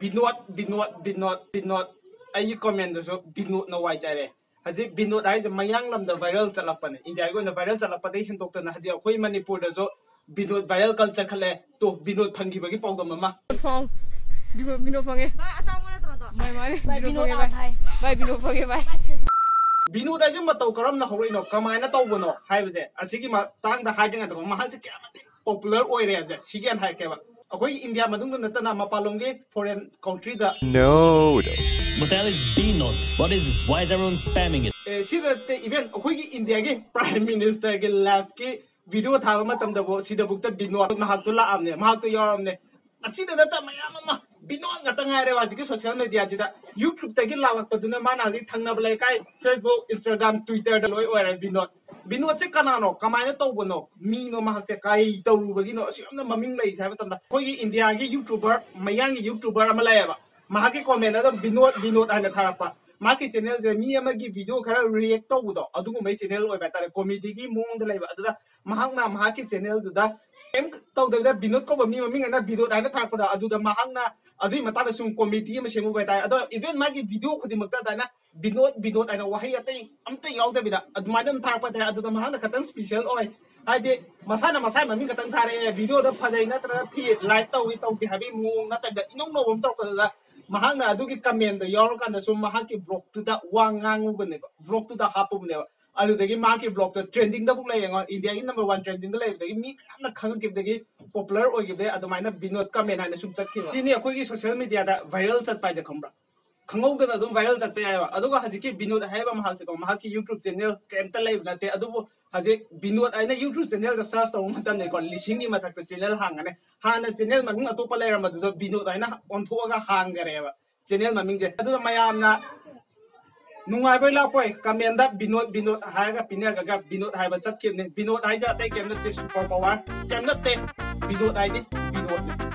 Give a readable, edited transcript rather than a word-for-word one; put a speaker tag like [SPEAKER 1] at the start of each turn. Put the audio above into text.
[SPEAKER 1] binod ai comment do so binod na wai jare haji binod ai mayang lam da viral chalakpane India go na viral chalakpade hintok na haji akoi Manipur da so binod viral culture khale to binod phangi bagi pawdom mama
[SPEAKER 2] binod fange mai mare binod fange bai binod fange bai
[SPEAKER 1] binod ai matau karam na horoi no kamai na tawbono haibaje asigi ma tang da hiding at ma haji kya popular oire ja sigen hai ke ba akoi India madung na tana mapalongge foreign country da
[SPEAKER 3] no
[SPEAKER 4] but that is binod. What is this? Why is everyone spamming it?
[SPEAKER 1] Sida even akoi India ge prime minister ge left ke video thaba matam da bo sida bukta binod mahak to la amne mahak to yoramne asida da ta mayam ma binod ngata ngaire wa ji social media ji da YouTube ta ge lawak paduna mana ji thangna blai kai Facebook Instagram Twitter da loi oire binod che kanano kamaina tawbono mi no mahak che kai tawbagi no asyamna maming lai sai matam da koi India ge YouTuber mayang ge YouTuber ama lai ba mahaki comment da binod ana tharapa maki channel je mi amagi video khara react tawdo adugu mai channel oi ba tare comedy gi mong da lai ba adada mahakna mahaki channel du da em tawda binod ko ba mi maming ana binod ana tharapa da adu da mahakna adui mata da sum comedy ma semu ba tai ado even magi video khudi makta da na binod ana wahi atai amta yaw da bida adu madam tharapa da adu da mahakna khatan special oi ade masana masai maming khatan thare video da phadai na tra thi like tawi tawti habi mong na ta da inong no bom tok da mahakna adugi comment da yor kan da sum mahaki vlog tu da wangang ubne vlog tu da hapum ne adu dagi mahaki vlog da trending da buk lai ngo India in number 1 trending da lai dagi mi na khang ke dagi popular oi ge adu maina binod comment na sum chat ki sini akoi gi social media da viral chat pai da khambra khangau da dum viral chat pai ba adu ga haji ki binod hai ba mahal se ko mahaki YouTube channel kem ta lai na te adu haji binod ai na YouTube channel da search taw matam ne ko lising ni mathak ta channel hang ne hana channel maming atopa lai ram adu binod ai na on tho ga hang gare ba channel maming je adu mayam na nungai bai la poi comment da binod hai ga pinya ga binod hai ba chat ki ne binod ai ja tai kem na te super power kem na te binod ai ni binod